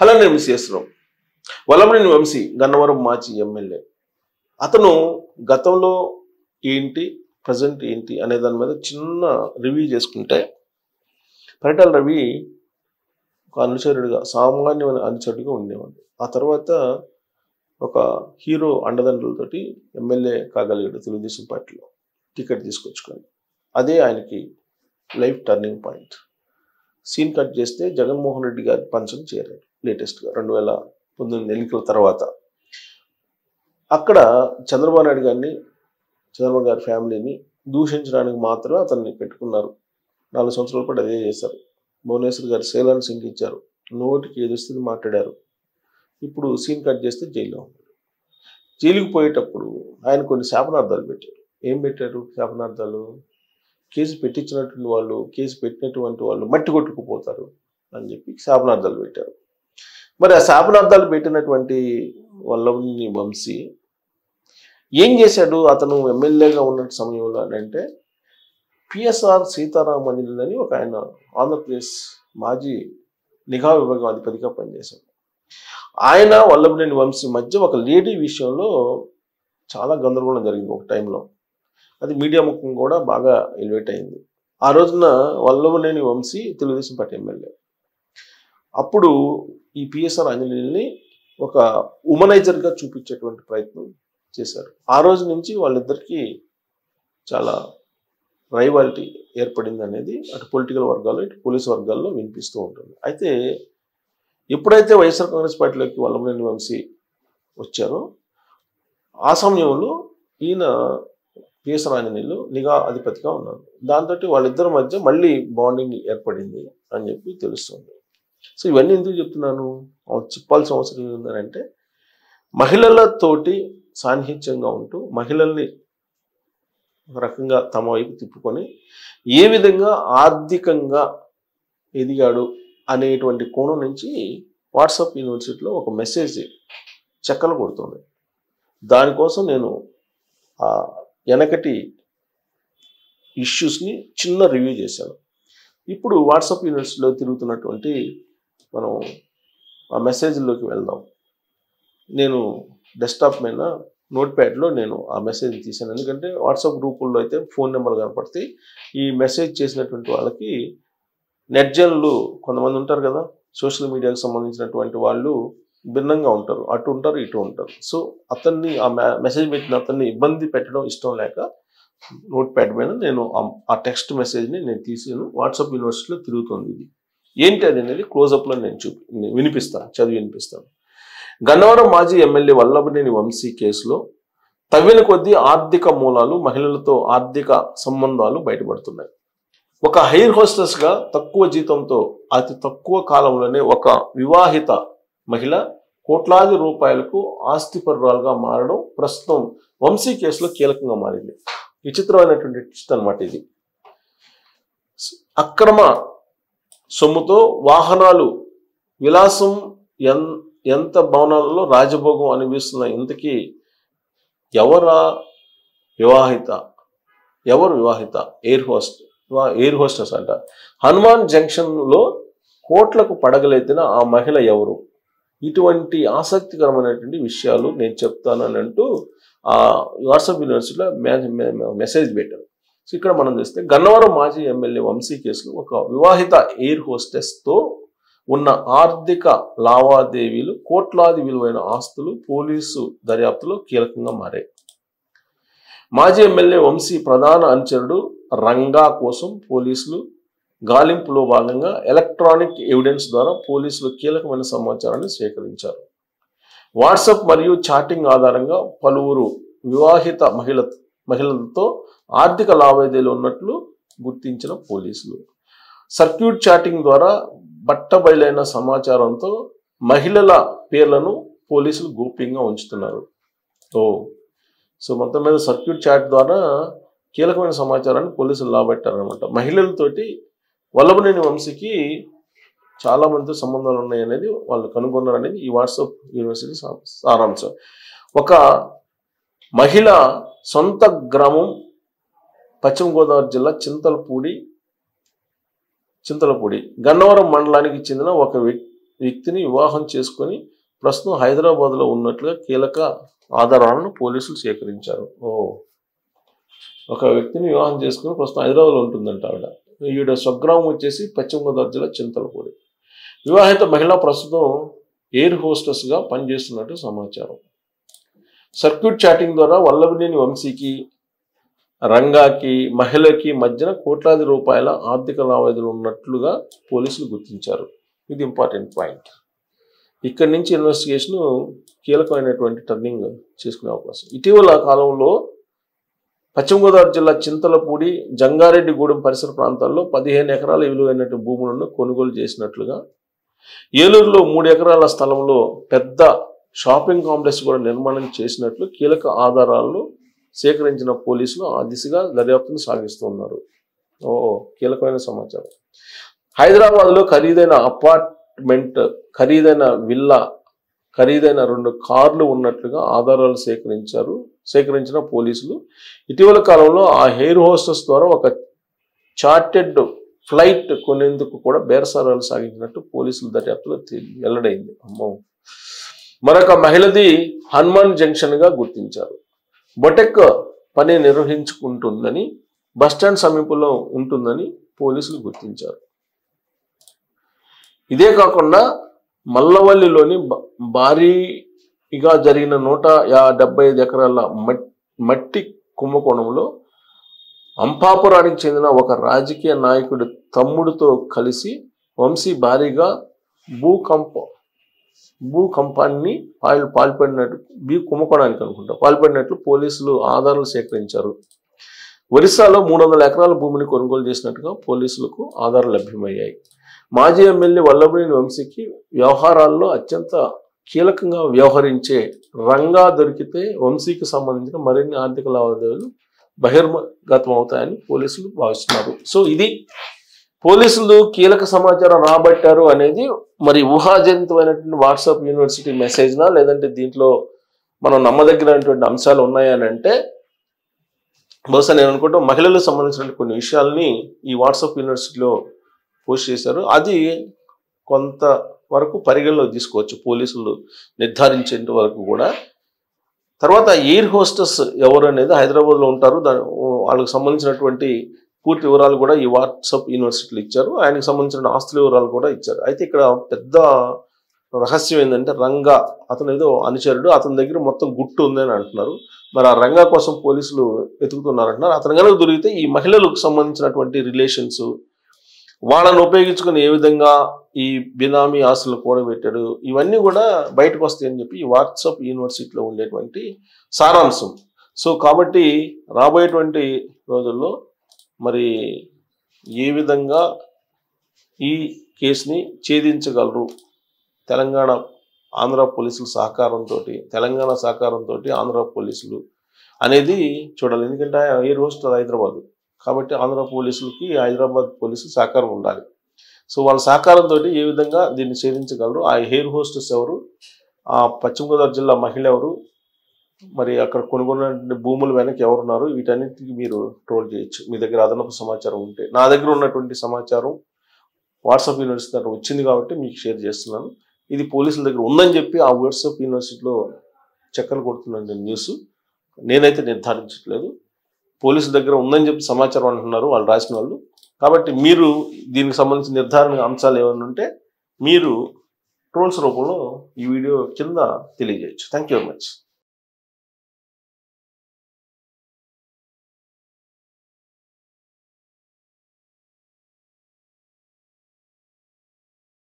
Hello, నేను miss రావు. వల్లభనేని వంశీ గన్నవరం మాజీ MLA. అతను గతంలో ఏంటి, ప్రజెంట్ ఏంటి అనే దాని మీద చిన్న రివ్యూ చేసుకుంటే, పరిటాల రవి ఒక అనుచరుడిగా, సామాన్యమైన అనుచరుడిగా ఉండేవాడు. ఆ తర్వాత ఒక హీరో అండదండలతోటి ఎమ్మెల్యే కాగలిగాడు తెలుగుదేశం పార్టీలో, టికెట్ తీసుకొచ్చుకొని. అదే ఆయనకి life turning point. Scene cut చేస్తే జగన్మోహన్ రెడ్డి గారి పంచం చేరారు లేటెస్ట్గా 2019 ఎన్నికల తర్వాత. అక్కడ చంద్రబాబు నాయుడు గారిని, చంద్రబాబు గారి ఫ్యామిలీని దూషించడానికి మాత్రమే అతన్ని పెట్టుకున్నారు. 4 సంవత్సరాల పాటు అదే చేశారు. భువనేశ్వర్ గారు శైలాన్ని సింకించారు, నోటికి ఏదొస్తుంది మాట్లాడారు. ఇప్పుడు సీన్ కట్ చేస్తే జైల్లో ఉన్నాడు. జైలుకి పోయేటప్పుడు ఆయన కొన్ని శాపనార్థాలు పెట్టారు. ఏం పెట్టారు శాపనార్థాలు? కేసు పెట్టించినటువంటి వాళ్ళు, కేసు పెట్టినటువంటి వాళ్ళు మట్టి కొట్టుకుపోతారు అని చెప్పి శాపనార్థాలు పెట్టారు. మరి ఆ శాపనార్థాలు పెట్టినటువంటి వల్లభనేని వంశీ ఏం చేశాడు? అతను ఎమ్మెల్యేగా ఉన్న సమయంలో అంటే పిఎస్ఆర్ సీతారామన్ అని ఒక ఆయన ఆంధ్రప్రదేశ్ మాజీ నిఘా విభాగం అధిపతిగా పనిచేశాడు. ఆయన వల్లభనేని వంశీ మధ్య ఒక లేడీ విషయంలో చాలా గందరగోళం జరిగింది ఒక టైంలో. అది మీడియా ముఖం కూడా బాగా ఎలివేట్ అయింది. ఆ రోజున వల్లభనేని వంశీ తెలుగుదేశం పార్టీ ఎమ్మెల్యే. అప్పుడు ఈ పిఎస్ఆర్ ఆంజనేయుల్ని ఒక ఉమనైజర్గా చూపించేటువంటి ప్రయత్నం చేశారు. ఆ రోజు నుంచి వాళ్ళిద్దరికీ చాలా రైవాలిటీ ఏర్పడింది అనేది అటు పొలిటికల్ వర్గాల్లో, ఇటు పోలీసు వర్గాల్లో వినిపిస్తూ ఉంటుంది. అయితే ఎప్పుడైతే వైఎస్ఆర్ కాంగ్రెస్ పార్టీలోకి వల్లభనేని వంశీ వచ్చారో ఆ సమయంలో ఈయన పిఎస్ఆర్ ఆంజనేయులు నిఘా అధిపతిగా ఉన్నారు. దాంతో వాళ్ళిద్దరి మధ్య మళ్ళీ బాండింగ్ ఏర్పడింది అని చెప్పి తెలుస్తుంది. సో ఇవన్నీ ఎందుకు చెప్తున్నాను, చెప్పాల్సిన అవసరం ఏంటంటే, మహిళలతోటి సాన్నిహిత్యంగా ఉంటూ మహిళల్ని ఒక రకంగా తమ వైపు తిప్పుకొని ఏ విధంగా ఆర్థికంగా ఎదిగాడు అనేటువంటి కోణం నుంచి వాట్సాప్ యూనివర్సిటీలో ఒక మెసేజ్ చెక్కలు కొడుతుంది. దానికోసం నేను వెనకటి ఇష్యూస్ని చిన్న రివ్యూ చేశాను. ఇప్పుడు వాట్సాప్ యూనివర్సిటీలో తిరుగుతున్నటువంటి మనం ఆ మెసేజ్లోకి వెళ్దాం. నేను డెస్క్టాప్ మీద నోట్ ప్యాడ్లో నేను ఆ మెసేజ్ తీశాను. ఎందుకంటే వాట్సాప్ గ్రూపుల్లో అయితే ఫోన్ నెంబర్లు కనపడతాయి. ఈ మెసేజ్ చేసినటువంటి వాళ్ళకి నెట్జన్లు కొంతమంది ఉంటారు కదా, సోషల్ మీడియాకి సంబంధించినటువంటి వాళ్ళు భిన్నంగా ఉంటారు, అటు ఉంటారు ఇటు ఉంటారు. సో అతన్ని ఆ మెసేజ్ పెట్టిన అతన్ని ఇబ్బంది పెట్టడం ఇష్టం లేక నోట్ ప్యాడ్ మీద నేను ఆ టెక్స్ట్ మెసేజ్ని నేను తీసాను. వాట్సాప్ యూనివర్సిటీలో తిరుగుతుంది. ఇది ఏంటి అది అనేది క్లోజప్లో నేను వినిపిస్తాను, చదివి వినిపిస్తాను. గన్నవరం మాజీ ఎమ్మెల్యే వల్లభనేని వంశీ కేసులో తవ్విన కొద్దీ ఆర్థిక మూలాలు, మహిళలతో ఆర్థిక సంబంధాలు బయటపడుతున్నాయి. ఒక హెయిర్ హోస్టెస్గా తక్కువ జీతంతో అతి తక్కువ కాలంలోనే ఒక వివాహిత మహిళ కోట్లాది రూపాయలకు ఆస్తిపరురాలుగా మారడం ప్రస్తుతం వంశీ కేసులో కీలకంగా మారింది. విచిత్రమైనటువంటి ట్విస్ట్ అన్నమాట ఇది. అక్రమ సొమ్ముతో వాహనాలు, విలాసం, ఎంత భవనాలలో రాజభోగం అనిపిస్తున్న ఇంతకీ ఎవరు వివాహిత ఎయిర్ హోస్టెస్ అంట. హనుమాన్ జంక్షన్లో కోట్లకు పడగలెత్తిన ఆ మహిళ ఎవరు? ఇటువంటి ఆసక్తికరమైనటువంటి విషయాలు నేను చెప్తాను అని అంటూ ఆ వాట్సాప్ యూనివర్సిటీలో మెసేజ్ పెట్టారు. సో ఇక్కడ మనం చూస్తే గన్నవరం మాజీ ఎమ్మెల్యే వంశీ కేసులో ఒక వివాహిత ఎయిర్ హోస్టెస్తో ఉన్న ఆర్థిక లావాదేవీలు, కోట్లాది విలువైన ఆస్తులు పోలీసు దర్యాప్తులో కీలకంగా మారాయి. మాజీ ఎమ్మెల్యే వంశీ ప్రధాన అనుచరుడు రంగా కోసం పోలీసులు గాలింపులో భాగంగా ఎలక్ట్రానిక్ ఎవిడెన్స్ ద్వారా పోలీసులు కీలకమైన సమాచారాన్ని సేకరించారు. వాట్సాప్ మరియు చాటింగ్ ఆధారంగా పలువురు వివాహిత మహిళలతో ఆర్థిక లావాదేవీలు ఉన్నట్లు గుర్తించిన పోలీసులు సర్క్యూట్ చాటింగ్ ద్వారా బట్టబయలైన సమాచారంతో మహిళల పేర్లను పోలీసులు గోప్యంగా ఉంచుతున్నారు. సో మొత్తం మీద సర్క్యూట్ చాట్ ద్వారా కీలకమైన సమాచారాన్ని పోలీసులు లాబట్టారనమాట. మహిళలతోటి వల్లభనేని వంశీకి చాలా మందితో సంబంధాలు ఉన్నాయనేది వాళ్ళు కనుగొన్నారనేది ఈ వాట్సాప్ యూనివర్సిటీ సారాంశం. ఒక మహిళ సొంత గ్రామం పశ్చిమ గోదావరి జిల్లా చింతలపూడి గన్నవరం మండలానికి చెందిన ఒక వ్యక్తిని వివాహం చేసుకొని ప్రస్తుతం హైదరాబాద్లో ఉన్నట్లుగా కీలక ఆధారాలను పోలీసులు సేకరించారు. ఒక వ్యక్తిని వివాహం చేసుకుని ప్రస్తుతం హైదరాబాద్లో ఉంటుందంట ఆవిడ. ఈవిడ స్వగ్రామం వచ్చేసి పశ్చిమ గోదావరి జిల్లా చింతలపూడి. వివాహిత మహిళ ప్రస్తుతం ఎయిర్ హోస్టెస్గా పనిచేస్తున్నట్టు సమాచారం. సర్క్యూట్ చాటింగ్ ద్వారా వల్లభనేని వంశీకి, రంగాకి, మహిళకి మధ్యన కోట్లాది రూపాయల ఆర్థిక లావాదేవీలు ఉన్నట్లుగా పోలీసులు గుర్తించారు. ఇది ఇంపార్టెంట్ పాయింట్. ఇక్కడి నుంచి ఇన్వెస్టిగేషన్ కీలకమైనటువంటి టర్నింగ్ చేసుకునే అవకాశం. ఇటీవల కాలంలో పశ్చిమ గోదావరి జిల్లా చింతలపూడి, జంగారెడ్డిగూడెం పరిసర ప్రాంతాల్లో 15 ఎకరాల విలువైన భూములను కొనుగోలు చేసినట్లుగా, ఏలూరులో 3 ఎకరాల స్థలంలో పెద్ద షాపింగ్ కాంప్లెక్స్ కూడా నిర్మాణం చేసినట్లు కీలక ఆధారాలను సేకరించిన పోలీసులు ఆ దిశగా దర్యాప్తును సాగిస్తున్నారు. కీలకమైన సమాచారం. హైదరాబాద్లో ఖరీదైన అపార్ట్మెంట్, ఖరీదైన విల్లా, ఖరీదైన 2 కార్లు ఉన్నట్లుగా ఆధారాలు సేకరించిన పోలీసులు ఇటీవల కాలంలో ఆ ఎయిర్ హోస్టెస్ ద్వారా ఒక చార్టెడ్ ఫ్లైట్ కొనేందుకు కూడా బేరసారాలు సాగించినట్టు పోలీసుల దర్యాప్తులో వెల్లడైంది. మరొక మహిళది హనుమాన్ జంక్షన్గా గుర్తించారు. బొటెక్ పని నిర్వహించుకుంటుందని, బస్టాండ్ సమీపంలో ఉంటుందని పోలీసులు గుర్తించారు. ఇదే కాకుండా మల్లవల్లిలోని భారీగా జరిగిన 175 ఎకరాల మట్టి కుంభకోణంలో అంపాపురానికి చెందిన ఒక రాజకీయ నాయకుడి తమ్ముడితో కలిసి వంశీ భారీగా భూకంపాన్ని పాల్పడినట్లు పోలీసులు ఆధారాలు సేకరించారు. ఒరిస్సాలో 300 ఎకరాల భూమిని కొనుగోలు చేసినట్టుగా పోలీసులకు ఆధారాలు లభ్యమయ్యాయి. మాజీ ఎమ్మెల్యే వల్లభనేని వంశీకి వ్యవహారాల్లో అత్యంత కీలకంగా వ్యవహరించే రంగా దొరికితే వంశీకి సంబంధించిన మరిన్ని ఆర్థిక లావాదేవీలు బహిర్గతం అవుతాయని పోలీసులు భావిస్తున్నారు. సో ఇది పోలీసులు కీలక సమాచారం రాబట్టారు అనేది మరి ఊహాజనితమైనటువంటి వాట్సాప్ యూనివర్సిటీ మెసేజ్నా, లేదంటే దీంట్లో మనం నమ్మదగినటువంటి అంశాలు ఉన్నాయని అంటే బహుశా నేను అనుకుంటాం మహిళలకు సంబంధించిన కొన్ని విషయాల్ని ఈ వాట్సాప్ యూనివర్సిటీలో పోస్ట్ చేశారు. అది కొంతవరకు పరిగణలో తీసుకోవచ్చు పోలీసులు నిర్ధారించేంత వరకు కూడా. తర్వాత ఎయిర్ హోస్టెస్ ఎవరు అనేది హైదరాబాద్లో ఉంటారు. వాళ్ళకి సంబంధించినటువంటి పూర్తి వివరాలు కూడా ఈ వాట్సాప్ యూనివర్సిటీలు ఇచ్చారు. ఆయనకు సంబంధించిన ఆస్తుల వివరాలు కూడా ఇచ్చారు. అయితే ఇక్కడ పెద్ద రహస్యం ఏంటంటే రంగా అతను ఏదో అనుచరుడు, అతని దగ్గర మొత్తం గుట్టు ఉందని అంటున్నారు. మరి ఆ రంగా కోసం పోలీసులు వెతుకుతున్నారంటున్నారు. అతను కనుక దొరికితే ఈ మహిళలకు సంబంధించినటువంటి రిలేషన్స్, వాళ్ళను ఉపయోగించుకుని ఏ విధంగా ఈ బినామీ ఆస్తులు కూడబెట్టాడు, ఇవన్నీ కూడా బయటకు వస్తాయని చెప్పి ఈ వాట్సాప్ యూనివర్సిటీలో ఉండేటువంటి సారాంశం. సో కాబట్టి రాబోయేటువంటి రోజుల్లో మరి ఏ విధంగా ఈ కేసుని ఛేదించగలరు తెలంగాణ ఆంధ్ర పోలీసుల సహకారంతో, తెలంగాణ సహకారంతో ఆంధ్ర పోలీసులు అనేది చూడాలి. ఎందుకంటే ఎయిర్ హోస్టెస్ హైదరాబాద్ కాబట్టి ఆంధ్ర పోలీసులకి హైదరాబాద్ పోలీసులు సహకారం ఉండాలి. సో వాళ్ళ సహకారంతో ఏ విధంగా దీన్ని ఛేదించగలరు, ఆ ఎయిర్ హోస్టెస్ ఎవరు, ఆ పశ్చిమ గోదావరి జిల్లా మహిళ ఎవరు, మరి అక్కడ కొనుగొన్న భూములు వెనక్కి ఎవరున్నారు, వీటన్నిటికీ మీరు ట్రోల్ చేయొచ్చు మీ దగ్గర అదనపు సమాచారం ఉంటే. నా దగ్గర ఉన్నటువంటి సమాచారం వాట్సాప్ యూనివర్సిటీ దగ్గర వచ్చింది కాబట్టి మీకు షేర్ చేస్తున్నాను. ఇది పోలీసుల దగ్గర ఉందని చెప్పి ఆ వాట్సాప్ యూనివర్సిటీలో చక్కలు కొడుతున్న న్యూస్ నేనైతే నిర్ధారించట్లేదు. పోలీసుల దగ్గర ఉందని చెప్పి సమాచారం అంటున్నారు వాళ్ళు రాసిన వాళ్ళు. కాబట్టి మీరు దీనికి సంబంధించిన నిర్ధారణ అంశాలు ఏమైనా ఉంటే మీరు ట్రోల్స్ రూపంలో ఈ వీడియో కింద తెలియజేయచ్చు. Thank you very much.